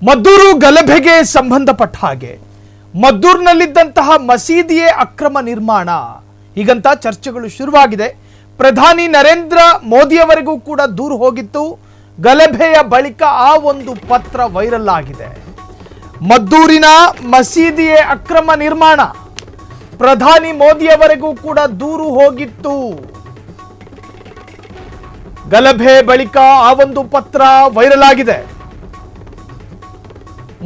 ಮದ್ದೂರು ಗಲಭೆಗೆ ಸಂಬಂಧಪಟ್ಟ ಹಾಗೆ ಮದ್ದೂರಿನಲ್ಲಿದ್ದಂತಹ ಮಸೀದಿಯೇ ಅಕ್ರಮ ನಿರ್ಮಾಣ ಹೀಗಂತ ಚರ್ಚೆಗಳು ಶುರುವಾಗಿದೆ. ಪ್ರಧಾನಿ ನರೇಂದ್ರ ಮೋದಿಯವರಿಗೂ ಕೂಡ ದೂರು ಹೋಗಿತ್ತು. ಗಲಭೆಯ ಬಳಿಕ ಆ ಒಂದು ಪತ್ರ ವೈರಲ್ ಆಗಿದೆ. ಮದ್ದೂರಿನ ಮಸೀದಿಯೇ ಅಕ್ರಮ ನಿರ್ಮಾಣ, ಪ್ರಧಾನಿ ಮೋದಿಯವರಿಗೂ ಕೂಡ ದೂರು ಹೋಗಿತ್ತು. ಗಲಭೆ ಬಳಿಕ ಆ ಒಂದು ಪತ್ರ ವೈರಲ್ ಆಗಿದೆ.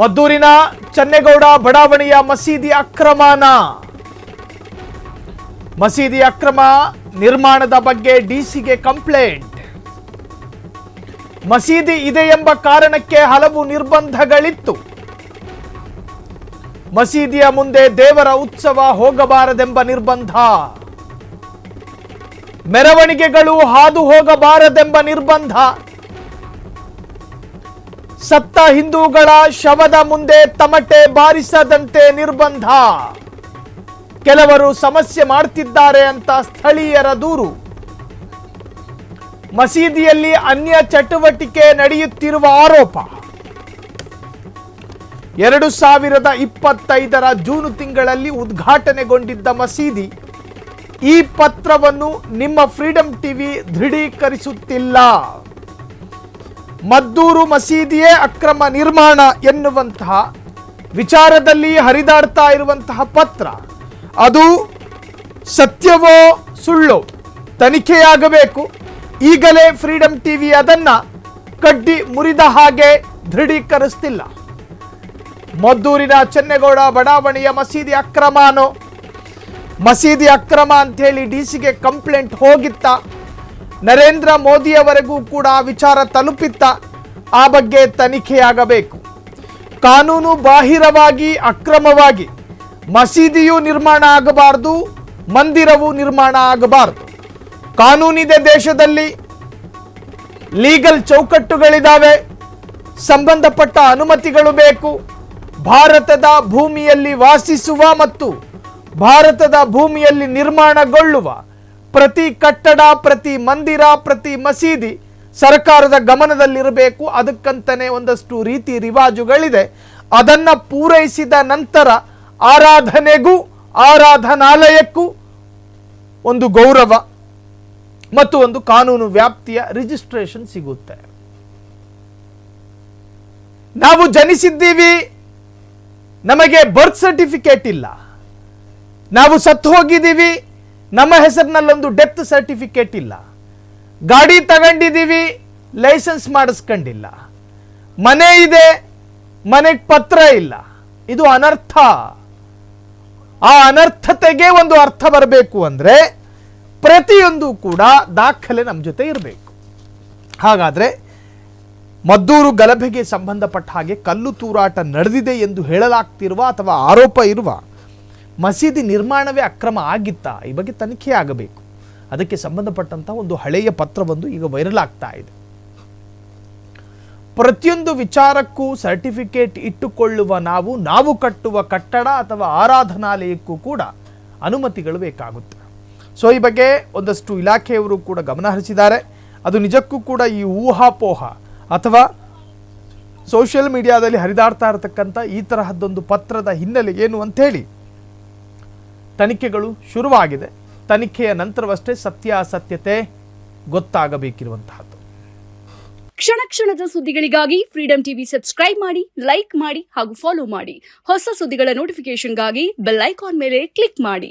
ಮದ್ದೂರಿನ ಚನ್ನೇಗೌಡ ಬಡಾವಣೆಯ ಮಸೀದಿ ಅಕ್ರಮ ನಿರ್ಮಾಣದ ಬಗ್ಗೆ ಡಿಸಿಗೆ ಕಂಪ್ಲೇಂಟ್. ಮಸೀದಿ ಇದೆ ಎಂಬ ಕಾರಣಕ್ಕೆ ಹಲವು ನಿರ್ಬಂಧಗಳಿತ್ತು. ಮಸೀದಿಯ ಮುಂದೆ ದೇವರ ಉತ್ಸವ ಹೋಗಬಾರದೆಂಬ ನಿರ್ಬಂಧ, ಮೆರವಣಿಗೆಗಳು ಹಾದು ಹೋಗಬಾರದೆಂಬ ನಿರ್ಬಂಧ, ಸತ್ತ ಹಿಂದೂಗಳ ಶವದ ಮುಂದೆ ತಮಟೆ ಬಾರಿಸದಂತೆ ನಿರ್ಬಂಧ, ಕೆಲವರು ಸಮಸ್ಯೆ ಮಾಡ್ತಿದ್ದಾರೆ ಅಂತ ಸ್ಥಳೀಯರ ದೂರು, ಮಸೀದಿಯಲ್ಲಿ ಅನ್ಯ ಚಟುವಟಿಕೆ ನಡೆಯುತ್ತಿರುವ ಆರೋಪ. 2025ರ ಜೂನ್ ತಿಂಗಳಲ್ಲಿ ಉದ್ಘಾಟನೆಗೊಂಡಿದ್ದ ಮಸೀದಿ ಈ ಪತ್ರವನ್ನು ನಿಮ್ಮ ಫ್ರೀಡಂ ಟಿವಿ ದೃಢೀಕರಿಸುತ್ತಿಲ್ಲ. ಮದ್ದೂರು ಮಸೀದಿಯೇ ಅಕ್ರಮ ನಿರ್ಮಾಣ ಎನ್ನುವಂತಹ ವಿಚಾರದಲ್ಲಿ ಹರಿದಾಡ್ತಾ ಇರುವಂತಹ ಪತ್ರ ಅದು ಸತ್ಯವೋ ಸುಳ್ಳೋ ತನಿಖೆಯಾಗಬೇಕು. ಈಗಲೇ ಫ್ರೀಡಂ ಟಿವಿ ಅದನ್ನ ಕಡ್ಡಿ ಮುರಿದ ಹಾಗೆ ದೃಢೀಕರಿಸ್ತಿಲ್ಲ. ಮದ್ದೂರಿನ ಚನ್ನೇಗೌಡ ಬಡಾವಣೆಯ ಮಸೀದಿ ಅಕ್ರಮನೋ, ಮಸೀದಿ ಅಕ್ರಮ ಅಂಥೇಳಿ ಡಿಸಿಗೆ ಕಂಪ್ಲೇಂಟ್ ಹೋಗಿತ್ತ, ನರೇಂದ್ರ ಮೋದಿಯವರೆಗೂ ಕೂಡ ವಿಚಾರ ತಲುಪಿತ್ತ, ಆ ಬಗ್ಗೆ ತನಿಖೆಯಾಗಬೇಕು. ಕಾನೂನು ಬಾಹಿರವಾಗಿ ಅಕ್ರಮವಾಗಿ ಮಸೀದಿಯೂ ನಿರ್ಮಾಣ ಆಗಬಾರದು, ಮಂದಿರವೂ ನಿರ್ಮಾಣ ಆಗಬಾರದು. ಕಾನೂನಿದೆ ದೇಶದಲ್ಲಿ, ಲೀಗಲ್ ಚೌಕಟ್ಟುಗಳಿದ್ದಾವೆ, ಸಂಬಂಧಪಟ್ಟ ಅನುಮತಿಗಳು ಬೇಕು. ಭಾರತದ ಭೂಮಿಯಲ್ಲಿ ವಾಸಿಸುವ ಮತ್ತು ಭಾರತದ ಭೂಮಿಯಲ್ಲಿ ನಿರ್ಮಾಣಗೊಳ್ಳುವ ಪ್ರತಿ ಕಟ್ಟಡ, ಪ್ರತಿ ಮಂದಿರ, ಪ್ರತಿ ಮಸೀದಿ ಸರ್ಕಾರದ ಗಮನದಲ್ಲಿರಬೇಕು. ಅದಕ್ಕಂತಲೇ ಒಂದಷ್ಟು ರೀತಿ ರಿವಾಜುಗಳಿದೆ. ಅದನ್ನ ಪೂರೈಸಿದ ನಂತರ ಆರಾಧನೆಗೂ ಆರಾಧನಾಲಯಕ್ಕೂ ಒಂದು ಗೌರವ ಮತ್ತು ಒಂದು ಕಾನೂನು ವ್ಯಾಪ್ತಿಯ ರಿಜಿಸ್ಟ್ರೇಷನ್ ಸಿಗುತ್ತೆ. ನಾವು ಜನಿಸಿದ್ದೀವಿ, ನಮಗೆ ಬರ್ತ್ ಸರ್ಟಿಫಿಕೇಟ್ ಇಲ್ಲ. ನಾವು ಸತ್ತು ಹೋಗಿದ್ದೀವಿ, ನಮ್ಮ ಹೆಸರಿನಲ್ಲೊಂದು ಡೆತ್ ಸರ್ಟಿಫಿಕೇಟ್ ಇಲ್ಲ. ಗಾಡಿ ತಗೊಂಡಿದ್ದೀವಿ, ಲೈಸೆನ್ಸ್ ಮಾಡಿಸ್ಕೊಂಡಿಲ್ಲ. ಮನೆ ಇದೆ, ಮನೆಗೆ ಪತ್ರ ಇಲ್ಲ. ಇದು ಅನರ್ಥ. ಆ ಅನರ್ಥತೆಗೆ ಒಂದು ಅರ್ಥ ಬರಬೇಕು ಅಂದರೆ ಪ್ರತಿಯೊಂದು ಕೂಡ ದಾಖಲೆ ನಮ್ಮ ಜೊತೆ ಇರಬೇಕು. ಹಾಗಾದರೆ ಮದ್ದೂರು ಗಲಭೆಗೆ ಸಂಬಂಧಪಟ್ಟ ಹಾಗೆ ಕಲ್ಲು ತೂರಾಟ ನಡೆದಿದೆ ಎಂದು ಹೇಳಲಾಗ್ತಿರುವ ಅಥವಾ ಆರೋಪ ಇರುವ ಮಸೀದಿ ನಿರ್ಮಾಣವೇ ಅಕ್ರಮ ಆಗಿತ್ತಾ, ಈ ಬಗ್ಗೆ ತನಿಖೆ ಆಗಬೇಕು. ಅದಕ್ಕೆ ಸಂಬಂಧಪಟ್ಟಂಥ ಒಂದು ಹಳೆಯ ಪತ್ರವೊಂದು ಈಗ ವೈರಲ್ ಆಗ್ತಾ ಇದೆ. ಪ್ರತಿಯೊಂದು ವಿಚಾರಕ್ಕೂ ಸರ್ಟಿಫಿಕೇಟ್ ಇಟ್ಟುಕೊಳ್ಳುವ ನಾವು ಕಟ್ಟುವ ಕಟ್ಟಡ ಅಥವಾ ಆರಾಧನಾಲಯಕ್ಕೂ ಕೂಡ ಅನುಮತಿಗಳು ಬೇಕಾಗುತ್ತೆ. ಸೊ ಈ ಬಗ್ಗೆ ಒಂದಷ್ಟು ಇಲಾಖೆಯವರು ಕೂಡ ಗಮನ ಹರಿಸಿದ್ದಾರೆ. ಅದು ನಿಜಕ್ಕೂ ಕೂಡ ಈ ಊಹಾಪೋಹ ಅಥವಾ ಸೋಷಿಯಲ್ ಮೀಡಿಯಾದಲ್ಲಿ ಹರಿದಾಡ್ತಾ ಇರತಕ್ಕಂಥ ಈ ತರಹದ್ದೊಂದು ಪತ್ರದ ಹಿನ್ನೆಲೆ ಏನು ಅಂಥೇಳಿ ತನಿಖೆಗಳು ಶುರುವಾಗಿದೆ. ತನಿಖೆಯ ನಂತರವಷ್ಟೇ ಸತ್ಯಾಸತ್ಯತೆ ಗೊತ್ತಾಗಬೇಕಿರುವಂತಹದ್ದು. ಕ್ಷಣ ಕ್ಷಣದ ಸುದ್ದಿಗಳಿಗಾಗಿ ಫ್ರೀಡಂ ಟಿವಿ ಸಬ್ಸ್ಕ್ರೈಬ್ ಮಾಡಿ, ಲೈಕ್ ಮಾಡಿ ಹಾಗೂ ಫಾಲೋ ಮಾಡಿ. ಹೊಸ ಸುದ್ದಿಗಳ ನೋಟಿಫಿಕೇಶನ್ಗಾಗಿ ಬೆಲ್ ಐಕಾನ್ ಮೇಲೆ ಕ್ಲಿಕ್ ಮಾಡಿ.